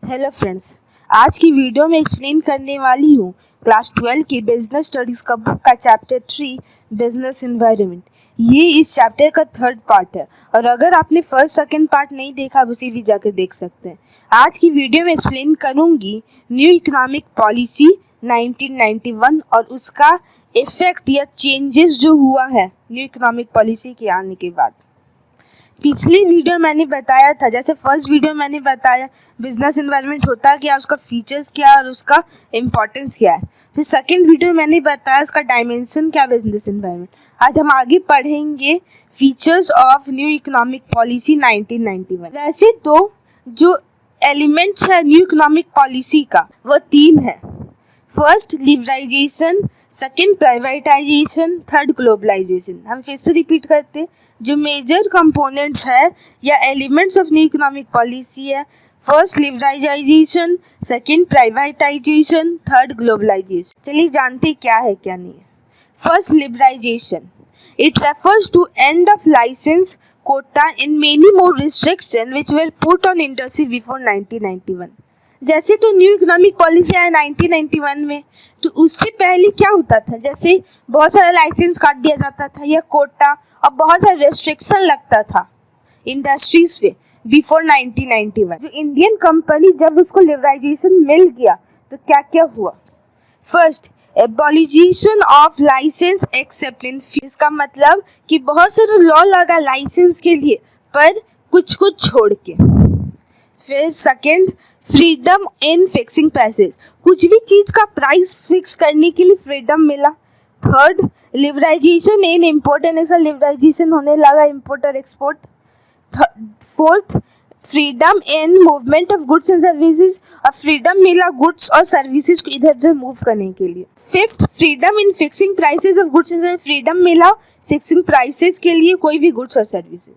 Hello friends, आज की video में एक्सप्लेन करने वाली हूँ क्लास 12 की बिजनेस स्टडीज़ का बुक का चैप्टर 3 बिजनेस एनवायरनमेंट। ये इस चैप्टर का थर्ड पार्ट है और अगर आपने फर्स्ट सेकंड पार्ट नहीं देखा उसे भी जाकर देख सकते हैं। आज की वीडियो में एक्सप्लेन करूँगी न्यू इकोनॉमिक पॉलिसी 1991 और उसका इफेक्ट या चेंजेस जो हुआ है न्यू इकोनॉमिक पॉलिसी के आने के बाद। पिछली वीडियो मैंने बताया था, जैसे फर्स्ट वीडियो मैंने बताया बिजनेस एनवायरनमेंट होता क्या, उसका फीचर्स क्या और उसका इम्पोर्टेंस क्या है। फिर सेकंड वीडियो मैंने बताया उसका डायमेंशन क्या बिजनेस एनवायरनमेंट। आज हम आगे पढ़ेंगे features of new economic policy 1991। वैसे तो जो एलिमेंट्स है न्यू इकोनॉमिक पॉलिसी का वो तीन है। First liberalisation, second privatisation, third globalisation. हम फिर से रिपीट करते, जो मेजर कंपोनेंट्स है या elements of new economic policy है। First liberalisation, second privatisation, third globalisation. चलिए जानते क्या है क्या नहीं है। First liberalisation, it refers to end of licence quota in many more restriction which were put on industry before 1991। जैसे तो न्यू इकोनॉमिक पॉलिसी आया 1991 में, तो उससे पहले क्या होता था, जैसे बहुत सारा लाइसेंस काट दिया जाता था या कोटा और बहुत सारा रेस्ट्रिक्शन लगता था इंडस्ट्रीज पे बिफोर 1991। जो इंडियन कंपनी जब उसको लिबरलाइजेशन मिल गया तो क्या क्या हुआ। First, abolition of licence acceptance fee. इसका मतलब कि बहुत सारे लॉ लगा लाइसेंस के लिए पर कुछ कुछ छोड़ के। फिर second, freedom in fixing prices, कुछ भी चीज़ का प्राइस फिक्स करने के लिए फ्रीडम मिला। Third, liberalisation in import and export, liberalisation होने लगा इम्पोर्ट और export. Fourth, freedom in movement of goods and services, और फ्रीडम मिला गुड्स और सर्विसेज को इधर उधर मूव करने के लिए। Fifth, freedom in fixing prices of goods and services, freedom मिला फिक्सिंग प्राइसेज के लिए कोई भी गुड्स और सर्विसेज।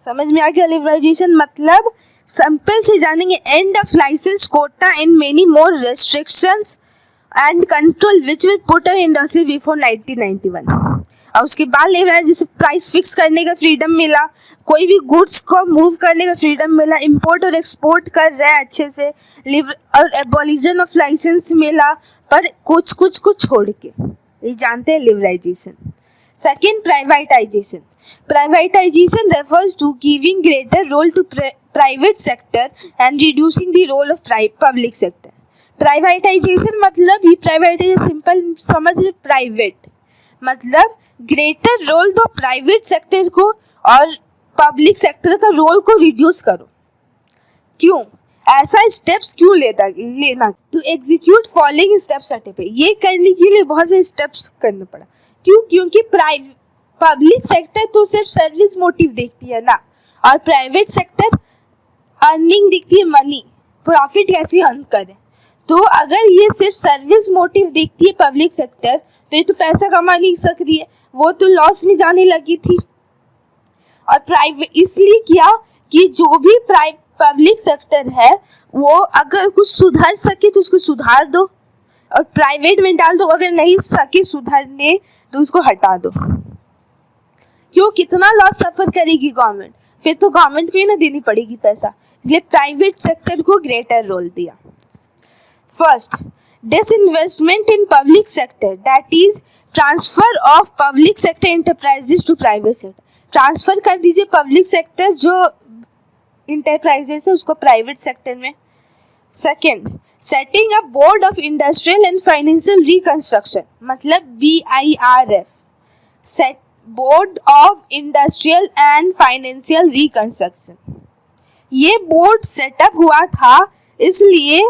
समझ में आ गया लिबरलाइजेशन मतलब। सिंपल से जानेंगे, end of licence quota in many more restrictions and control which will put on industry before 1991। और उसके बाद लिबरलाइजेशन, जैसे प्राइस फिक्स करने का फ्रीडम मिला, कोई भी गुड्स को मूव करने का फ्रीडम मिला, इंपोर्ट और एक्सपोर्ट कर रहे हैं अच्छे से, और एबॉलिशन ऑफ लाइसेंस मिला पर कुछ कुछ को छोड़ के। ये जानते हैं liberalisation. Second, privatisation. Privatization refers to giving greater role to private sector and reducing the role of public sector. Privatization मतलब ही privatization सिंपल समझ लो, प्राइवेट मतलब ग्रेटर रोल दो प्राइवेट सेक्टर को और पब्लिक सेक्टर का रोल को रिड्यूस करो। क्यों ऐसा स्टेप्स क्यों लेना to execute following steps certified, ये करने के लिए बहुत से स्टेप्स करना पड़ा। क्योंकि पब्लिक सेक्टर तो सिर्फ सर्विस मोटिव देखती है ना, और प्राइवेट सेक्टर अर्निंग देखती है, मनी प्रॉफिट कैसे अर्न करें। तो अगर ये सिर्फ सर्विस मोटिव देखती है पब्लिक सेक्टर, तो ये तो पैसा कमा नहीं सक रही है, वो तो लॉस में जाने लगी थी। और प्राइवेट इसलिए किया कि जो भी पब्लिक सेक्टर है वो अगर कुछ सुधार सके तो उसको सुधार दो, और प्राइवेट में डाल दो, अगर नहीं सके सुधारने तो उसको हटा दो। क्यों, कितना लॉस सफर करेगी गवर्नमेंट, फिर तो गवर्नमेंट को ही ना देनी पड़ेगी पैसा, इसलिए प्राइवेट सेक्टर को ग्रेटर रोल दिया। First, disinvestment in public sector, that is transfer of public sector enterprises to private sector. Transfer कर दीजिए पब्लिक सेक्टर जो इंटरप्राइजेस है उसको प्राइवेट सेक्टर में। Second, setting a board of industrial and financial reconstruction, मतलब BIRF, set board of industrial and financial reconstruction. ये board setup हुआ था इसलिए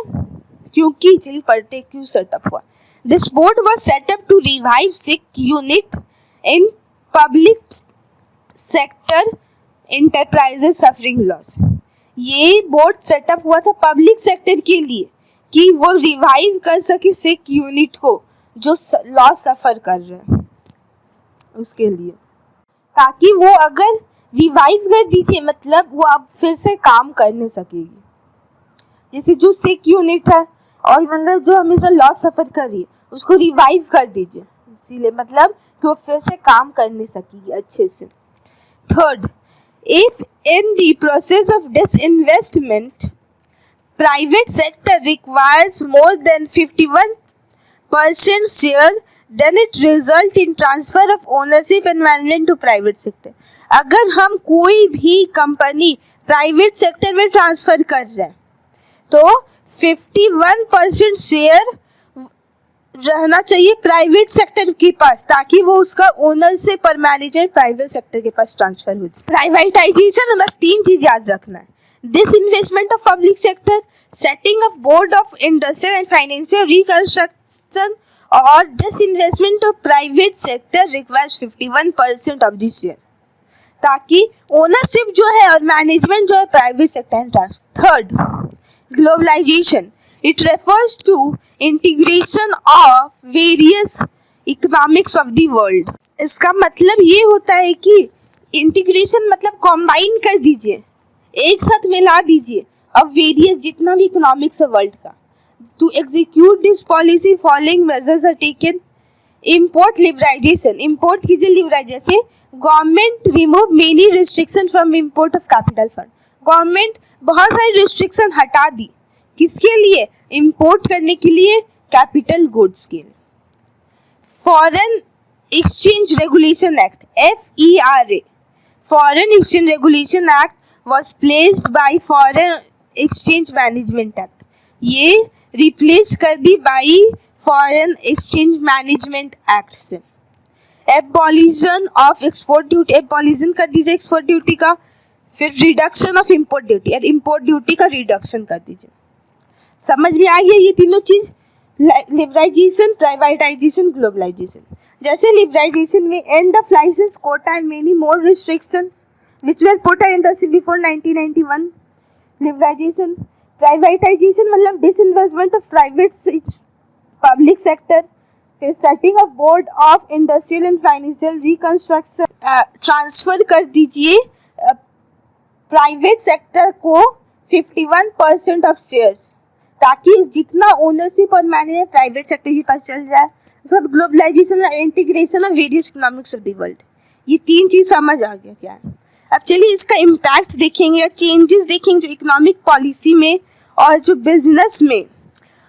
क्योंकि चलिए पढ़ते क्यों सेटअप हुआ। This board was setup to revive sick unit in public sector enterprises suffering loss. ये बोर्ड सेटअप हुआ था पब्लिक सेक्टर के लिए कि वो रिवाइव कर सके सिक यूनिट को जो लॉस सफर कर रहे हैं, उसके लिए, ताकि वो अगर रिवाइव कर दीजिए मतलब वो अब फिर से काम कर नहीं सकेगी। जैसे जो सिक यूनिट है और मतलब जो हमेशा लॉस सफर कर रही है उसको रिवाइव कर दीजिए, इसीलिए मतलब कि वो फिर से काम कर नहीं सकेगी अच्छे से। Third, if in the process of disinvestment private sector requires more than 51% share, then it result in transfer of ownership and management to private sector. अगर हम कोई भी कंपनी प्राइवेट सेक्टर में ट्रांसफर कर रहे हैं तो 51% शेयर रहना चाहिए प्राइवेट सेक्टर के पास, ताकि वो उसका ओनरशिप और मैनेजमेंट प्राइवेट सेक्टर के पास ट्रांसफर हो जाए. प्राइवेटाइजेशन में बस 3 चीज याद रखना है: this investment of public sector, setting of board of industrial and financial reconstruction, और disinvestment of private sector requires 51% of the share, ताकि ओनरशिप जो है और मैनेजमेंट जो है प्राइवेट सेक्टर में transfer. Third, globalisation. It refers to integration of various economics of the world. इसका मतलब ये होता है कि इंटीग्रेशन मतलब कॉम्बाइन कर दीजिए, एक साथ मिला दीजिए अब वेरियस जितना भी इकोनॉमिक्स है वर्ल्ड का. To execute this policy, following measures are taken. Import liberalization. Import कीजिए liberalize. जैसे government remove many restriction from import of capital fund. Government बहुत सारी रिस्ट्रिक्शन हटा दी. किसके लिए? इम्पोर्ट करने के लिए, कैपिटल गुड्स के लिए. Foreign exchange regulation act FERA. Foreign exchange regulation act was placed by foreign exchange management act. ये रिप्लेस कर दी by foreign exchange management act से. Abolition of export duty. Abolition कर दीजिए एक्सपोर्ट ड्यूटी का. फिर रिडक्शन ऑफ इम्पोर्ट ड्यूटी और import duty का रिडक्शन कर दीजिए. समझ में आ गया ये तीनों चीज? Liberalisation, privatisation, globalisation. जैसे लिबरलाइजेशन में end of licence, quota and many more restriction which were put in industry before 1991. Liberalisation. Privatisation मतलब disinvestment of private public sector. फिर setting of board of industrial and financial reconstruction. Transfer कर दीजिए private sector को 51% of shares, ताकि जितना ownership और management private sector के पास चल जाए. उसके globalisation, integration of various economics of the world. ये 3 चीज समझ आ गया क्या है? अब चलिए इसका इम्पैक्ट देखेंगे और चेंजेस देखेंगे जो इकोनॉमिक पॉलिसी में और जो बिजनेस में,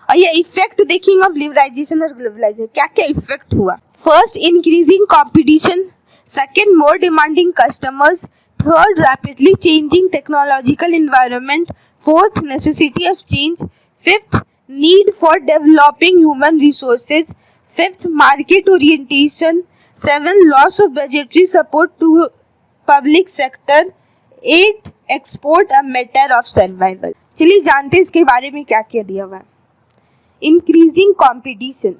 और ये इफेक्ट देखेंगे ऑफ लिबरलाइजेशन और ग्लोबलाइजेशन. क्या क्या इफेक्ट हुआ? First, increasing competition. Second, more demanding customers. Third, rapidly changing technological environment. Fourth, necessity of change. Fifth, need for developing human resources. Fifth, market orientation. Seven, loss of budgetary support to public sector. 8, export a matter of survival. चलिए जानते हैं इसके बारे में क्या क्या दिया हुआ है. Increasing competition.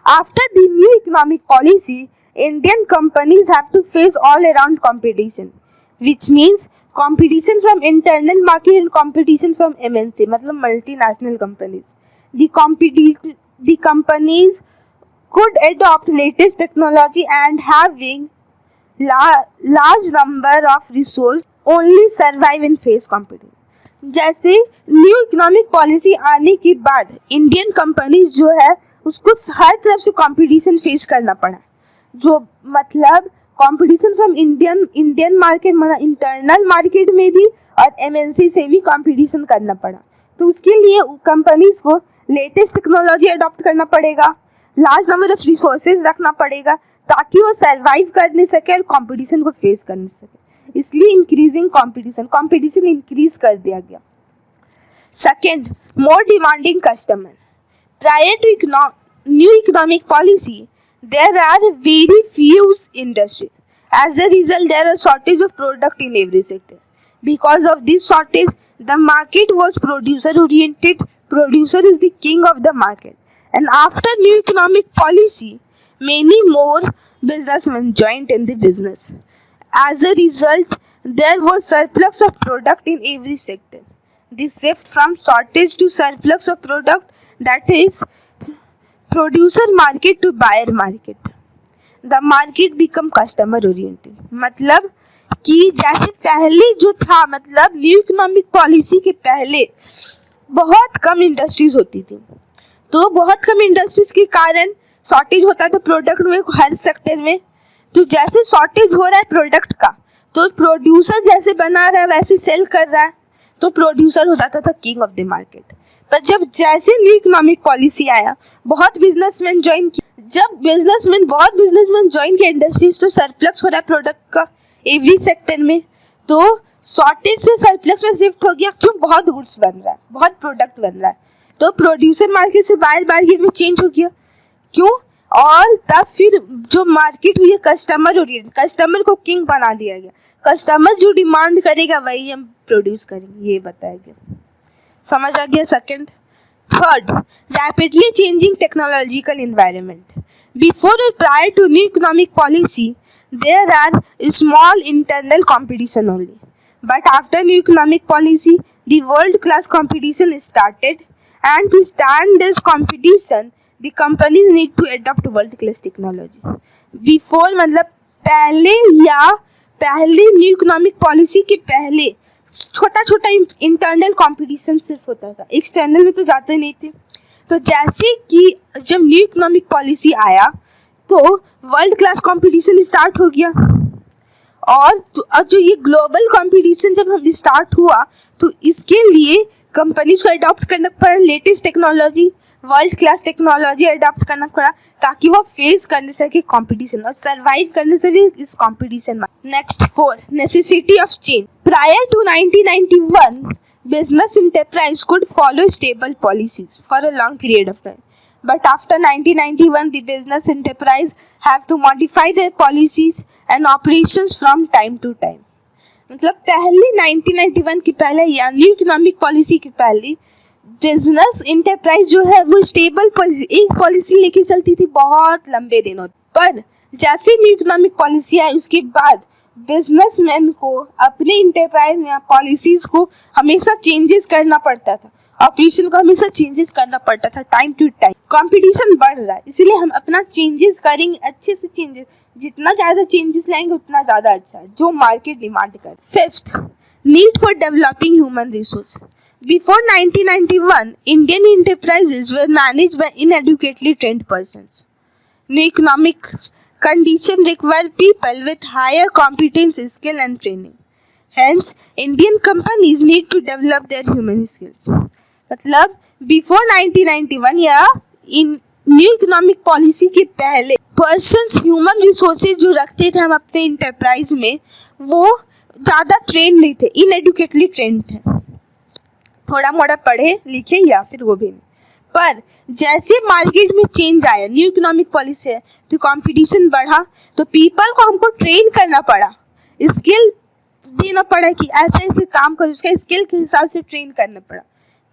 After the new economic policy, Indian companies have to face all around competition, which means competition from internal market and competition from MNC, मतलब multinational companies. The companies could adopt latest technology and having large number of resources only survive in face competition. जैसे new economic policy आने के बाद Indian company जो है उसको हर तरफ से कंपटीशन फेस करना पड़ा. जो मतलब कंपटीशन फ्रॉम इंडियन मार्केट, मतलब इंटरनल मार्केट में भी, और MNC से भी कंपटीशन करना पड़ा. तो उसके लिए कंपनीज को लेटेस्ट टेक्नोलॉजी अडॉप्ट करना पड़ेगा, लार्ज नंबर ऑफ रिसोर्सेज रखना पड़ेगा, ताकि वो सर्वाइव कर नहीं सके और कंपटीशन को फेस कर नहीं सके. इसलिए इंक्रीजिंग कंपटीशन इंक्रीज कर दिया गया. Second, more demanding customer. Prior to new economic policy there are very few industry. As a result there are shortage of product in every sector. Because of this shortage the market was producer oriented. Producer is the king of the market. And after new economic policy, many more businessmen joined in the business. As a result, there was surplus of product in every sector. This shift from shortage to surplus of product, that is producer market to buyer market. The market become customer oriented. मतलब कि जैसे पहले जो था, मतलब new economic policy के पहले बहुत कम इंडस्ट्रीज होती थी, तो बहुत कम इंडस्ट्रीज के कारण शॉर्टेज होता था प्रोडक्ट में हर सेक्टर में. तो जैसे शॉर्टेज हो रहा है प्रोडक्ट का, तो प्रोड्यूसर जैसे बना रहा है वैसे सेल कर रहा है, तो प्रोड्यूसर हो जाता था किंग ऑफ द मार्केट। पर जब जैसे न्यू इकोनॉमिक पॉलिसी आया, बहुत बिजनेसमैन ज्वाइन किए। जब बहुत बिजनेसमैन ज्वाइन किए इंडस्ट्रीज, तो सरप्लस हो रहा है प्रोडक्ट का एवरी सेक्टर में, तो शॉर्टेज से सरप्लस में शिफ्ट हो गया। क्यों? बहुत गुड्स बन रहा है, बहुत प्रोडक्ट बन रहा है, तो प्रोड्यूसर मार्केट से बायर मार्केट में चेंज हो गया। क्यों? और तब फिर जो मार्केट हुई है कस्टमर ओरिएंटेड, कस्टमर को किंग बना दिया गया। कस्टमर जो डिमांड करेगा वही हम प्रोड्यूस करेंगे, ये बताया गया। समझ आ गया? Second. Third, rapidly changing technological environment. Before or prior to new economic policy there are small internal competition only, but after new economic policy the world class competition started, and to stand this competition the companies need to adopt world class technology. Before मतलब पहले new economic policy के पहले छोटा छोटा internal competition सिर्फ होता था, external में तो जाते नहीं थे। तो जैसे कि जब न्यू इकोनॉमिक पॉलिसी आया तो वर्ल्ड क्लास कंपटीशन स्टार्ट हो गया, और जो ये ग्लोबल कंपटीशन जब हम स्टार्ट हुआ तो इसके लिए कंपनीज को अडॉप्ट करना पड़ा latest technology, world class technology adopt करना पड़ा, ताकि वो फेस करने सके कंपटीशन और सरवाइव करने से भी इस कंपटीशन में। Next 4, necessity of change. Prior to 1991 business enterprise could follow stable policies for a long period of time. But after 1991, the business enterprise have to modify their policies and operations from time to time. मतलब पहले 1991 के पहले या new economic policy के पहले business enterprise जो है वो स्टेबल एक पॉलिसी लेके चलती थी बहुत लंबे दिनों। पर जैसे न्यू इकोनॉमिक पॉलिसी आई उसके बाद बिजनेसमैन को अपने इंटरप्राइज में पॉलिसीज को हमेशा चेंजेस करना पड़ता था, ऑपरेशन को हमेशा चेंजेस करना पड़ता था टाइम टू टाइम। कंपटीशन बढ़ रहा है इसलिए हम अपना चेंजेस करेंगे, अच्छे से चेंजेस, जितना ज़्यादा चेंजेस लाएंगे उतना ज़्यादा अच्छा है, जो मार्केट डिमांड करे। 5th, need for developing human resource. Before 1991 Indian enterprises were managed by inadequately trained persons. New economic condition require people with higher competence, skill and training. Hence, Indian companies need to develop their human skills. मतलब before 1991 या इन new economic policy के पहले persons human resources जो रखते थे हम अपने enterprise में वो ज़्यादा ट्रेन नहीं थे, इनएडुकेटली ट्रेंड थे, थोड़ा मोड़ा पढ़े लिखे या फिर वो भी नहीं। पर जैसे मार्केट में चेंज आया, न्यू इकोनॉमिक पॉलिसी है तो कंपटीशन बढ़ा, तो पीपल को हमको ट्रेन करना पड़ा, स्किल देना पड़ा कि ऐसे ऐसे काम करो, उसका स्किल के हिसाब से ट्रेन करना पड़ा।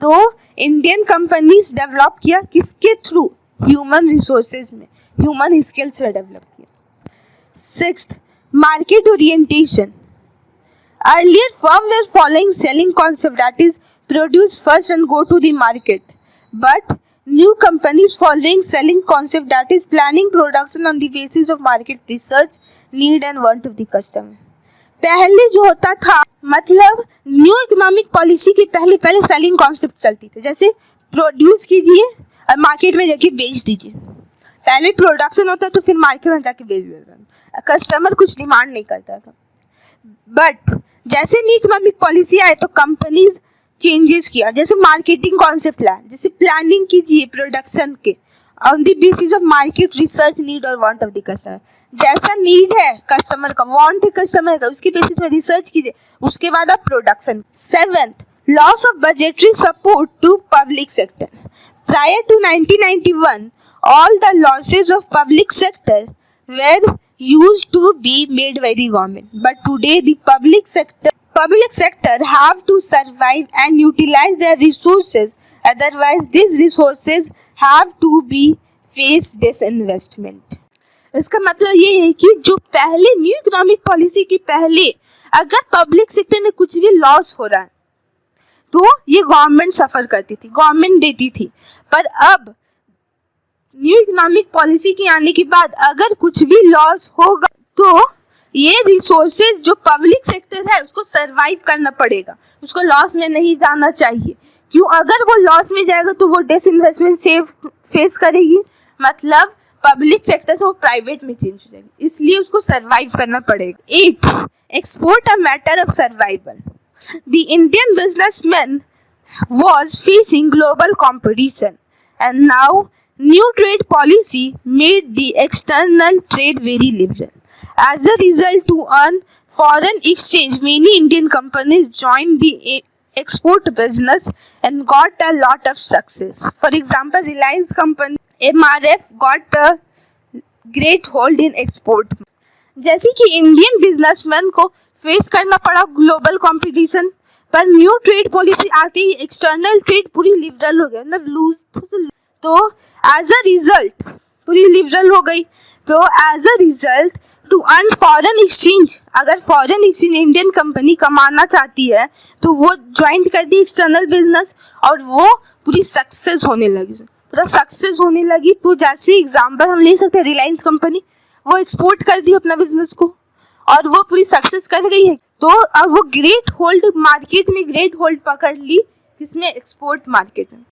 तो इंडियन कंपनीज डेवलप किया किसके थ्रू? ह्यूमन रिसोर्सेज में, ह्यूमन स्किल्स में डेवलप किया। 6th, market orientation. Earlier firm were following selling concept that is produce first and go to the market, but new companies following selling concept that is planning production on the basis of market research, need and want of the customer. पहले जो होता था मतलब new economic policy के पहले selling concept चलती थी, जैसे प्रोड्यूस कीजिए और मार्केट में जाके बेच दीजिए। पहले प्रोडक्शन होता तो फिर मार्केट में जाके बेच देता था, कस्टमर कुछ डिमांड नहीं करता था। बट जैसे न्यू इकोनॉमिक पॉलिसी आए तो कंपनीज चेंजेस किया, जैसे मार्केटिंग कॉन्सेप्ट लाया, जैसे प्लानिंग कीजिए प्रोडक्शन के on the basis of market research, need और वांट ऑफ द कस्टमर। जैसा नीड है कस्टमर का, वांट है कस्टमर का, उसके बेसिस में रिसर्च कीजिए, उसके बाद आप production. 7th, loss of budgetary support to public sector. Prior to 1991 all the losses of public sector were used to be made by the government, but today the public sector have to survive and utilize their resources, otherwise these resources have to be face disinvestment. इसका मतलब ये है कि जो पहले new economic policy के पहले अगर पब्लिक सेक्टर में कुछ भी लॉस हो रहा है तो ये गवर्नमेंट सफ़र करती थी, गवर्नमेंट देती थी। पर अब न्यू इकोनॉमिक पॉलिसी के आने के बाद अगर कुछ भी लॉस होगा तो ये रिसोर्सेज जो पब्लिक सेक्टर है उसको सरवाइव करना पड़ेगा, उसको लॉस में नहीं जाना चाहिए। क्यों? अगर वो लॉस में जाएगा तो वो डिसइन्वेस्टमेंट फेस करेगी, मतलब पब्लिक सेक्टर से वो प्राइवेट में चेंज हो जाएगी, इसलिए उसको सरवाइव करना पड़ेगा। 8, export a matter of survival. The Indian businessman was facing global competition, and now new trade policy made the external trade very liberal. As a result, to earn foreign exchange, many Indian companies joined the export business and got a lot of success. For example, Reliance company MRF got a great hold in export. जैसे कि Indian businessman को face करना पड़ा global competition, पर new trade policy आते ही external trade पूरी liberal हो गया, मतलब लूज तो एज अ रिजल्ट पूरी लिबरल हो गई। तो as a result to earn foreign exchange, अगर फॉरेन एक्सचेंज इंडियन कंपनी कमाना चाहती है तो वो ज्वाइन कर दी एक्सटर्नल बिजनेस और वो पूरी सक्सेस होने लगी। तो जैसे एग्जांपल हम ले सकते हैं रिलायंस कंपनी, वो एक्सपोर्ट कर दी अपना बिजनेस को और वो पूरी सक्सेस कर गई है। तो अब वो ग्रेट होल्ड मार्केट में ग्रेट होल्ड पकड़ ली, किसमें? एक्सपोर्ट मार्केट में।